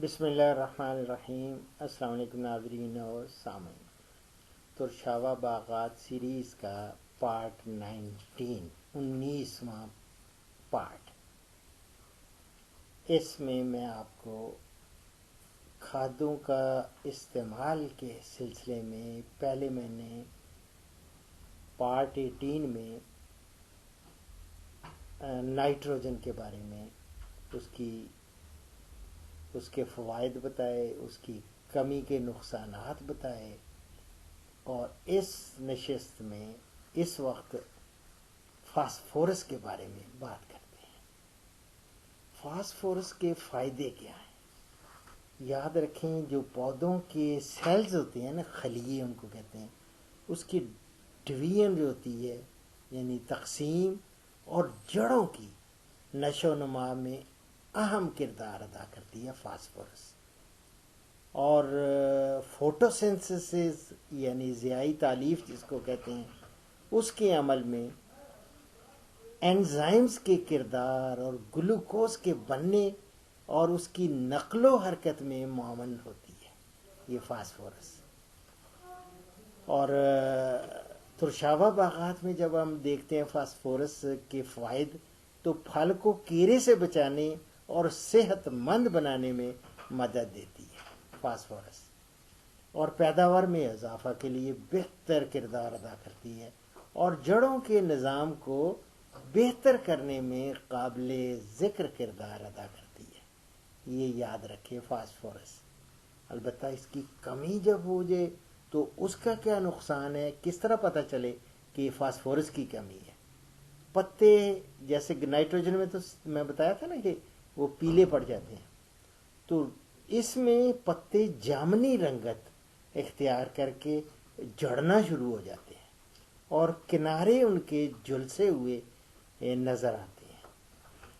بسم اللہ الرحمن الرحیم۔ السلام علیکم ناظرین اور سامعین۔ ترشاوا باغات سیریز کا پارٹ 19واں پارٹ۔ اس میں آپ کو کھادوں کا استعمال کے سلسلے میں پہلے میں نے پارٹ 18 میں نائٹروجن کے بارے میں اس کے فوائد بتائے، اس کی کمی کے نقصانات بتائے، اور اس نشست میں اس وقت فاسفورس کے بارے میں بات کرتے ہیں۔ فاسفورس کے فائدے کیا ہیں؟ یاد رکھیں، جو پودوں کے سیلز ہوتے ہیں نا، خلیے ان کو کہتے ہیں، اس کی ڈویژن جو ہوتی ہے یعنی تقسیم اور جڑوں کی نشو و نما میں اہم کردار ادا کرتی ہے فاسفورس۔ اور فوٹوسینتھسس یعنی ضیائی تالیف جس کو کہتے ہیں، اس کے عمل میں انزائمز کے کردار اور گلوکوز کے بننے اور اس کی نقل و حرکت میں معاون ہوتی ہے یہ فاسفورس۔ اور ترشاوا باغات میں جب ہم دیکھتے ہیں فاسفورس کے فوائد، تو پھل کو کیڑے سے بچانے اور صحت مند بنانے میں مدد دیتی ہے فاسفورس، اور پیداوار میں اضافہ کے لیے بہتر کردار ادا کرتی ہے، اور جڑوں کے نظام کو بہتر کرنے میں قابل ذکر کردار ادا کرتی ہے۔ یہ یاد رکھے فاسفورس۔ البتہ اس کی کمی جب ہو جائے تو اس کا کیا نقصان ہے، کس طرح پتہ چلے کہ فاسفورس کی کمی ہے؟ پتے جیسے نائٹروجن میں تو میں بتایا تھا نا کہ وہ پیلے پڑ جاتے ہیں، تو اس میں پتے جامنی رنگت اختیار کر کے جڑنا شروع ہو جاتے ہیں، اور کنارے ان کے جھلسے ہوئے نظر آتے ہیں،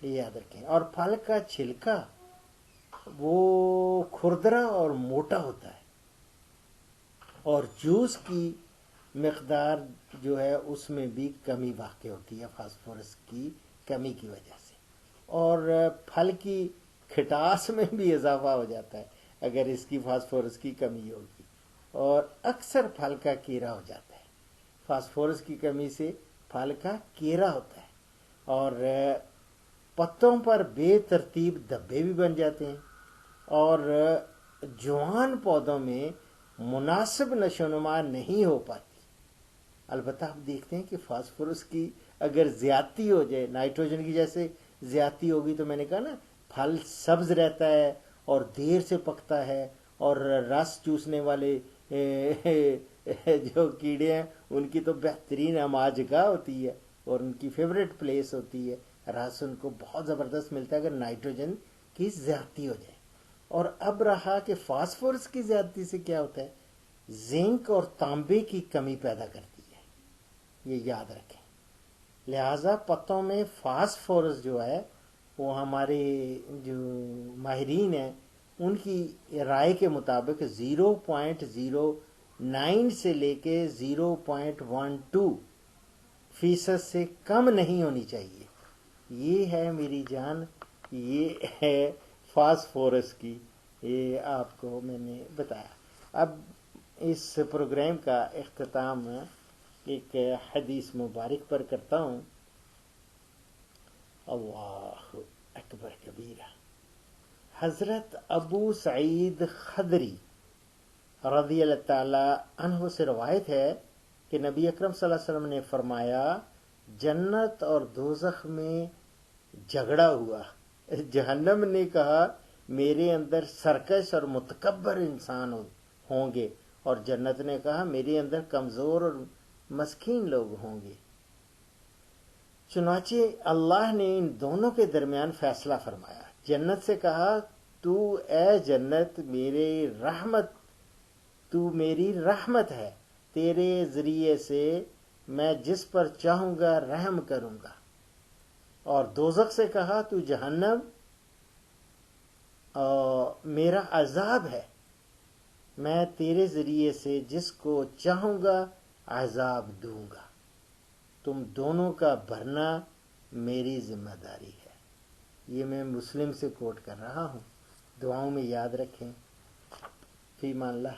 یہ یاد رکھیں۔ اور پھل کا چھلکا وہ کھردرا اور موٹا ہوتا ہے، اور جوس کی مقدار جو ہے اس میں بھی کمی واقع ہوتی ہے فاسفورس کی کمی کی وجہ سے، اور پھل کی کھٹاس میں بھی اضافہ ہو جاتا ہے اگر اس کی فاسفورس کی کمی ہوگی، اور اکثر پھل کا کیڑا ہو جاتا ہے۔ فاسفورس کی کمی سے پھل کا کیڑا ہوتا ہے، اور پتوں پر بے ترتیب دھبے بھی بن جاتے ہیں، اور جوان پودوں میں مناسب نشو و نما نہیں ہو پاتی۔ البتہ آپ دیکھتے ہیں کہ فاسفورس کی اگر زیادتی ہو جائے، نائٹروجن کی جیسے زیادتی ہوگی، تو میں نے کہا نا پھل سبز رہتا ہے اور دیر سے پکتا ہے، اور رس چوسنے والے جو کیڑے ہیں ان کی تو بہترین اماج گاہ ہوتی ہے اور ان کی فیوریٹ پلیس ہوتی ہے، رس ان کو بہت زبردست ملتا ہے اگر نائٹروجن کی زیادتی ہو جائے۔ اور اب رہا کہ فاسفورس کی زیادتی سے کیا ہوتا ہے، زنک اور تانبے کی کمی پیدا کرتی ہے، یہ یاد رکھیں۔ لہٰذا پتوں میں فاسفورس جو ہے وہ ہمارے جو ماہرین ہیں ان کی رائے کے مطابق 0.09 سے لے کے 0.12% سے کم نہیں ہونی چاہیے۔ یہ ہے میری جان، یہ ہے فاسفورس کی، یہ آپ کو میں نے بتایا۔ اب اس پروگرام کا اختتام ایک حدیث مبارک پر کرتا ہوں۔ اللہ اکبر کبیرہ۔ حضرت ابو سعید خدری رضی اللہ تعالی عنہ سے روایت ہے کہ نبی اکرم صلی اللہ علیہ وسلم نے فرمایا، جنت اور دوزخ میں جھگڑا ہوا۔ جہنم نے کہا میرے اندر سرکش اور متکبر انسان ہوں گے، اور جنت نے کہا میرے اندر کمزور اور مسکین لوگ ہوں گے۔ چنانچہ اللہ نے ان دونوں کے درمیان فیصلہ فرمایا۔ جنت سے کہا، تو اے جنت تو میری رحمت ہے، تیرے ذریعے سے میں جس پر چاہوں گا رحم کروں گا۔ اور دوزخ سے کہا، تو جہنم میرا عذاب ہے، میں تیرے ذریعے سے جس کو چاہوں گا عذاب دوں گا، تم دونوں کا بھرنا میری ذمہ داری ہے۔ یہ میں مسلم سے کوٹ کر رہا ہوں۔ دعاؤں میں یاد رکھیں. فی امان اللہ.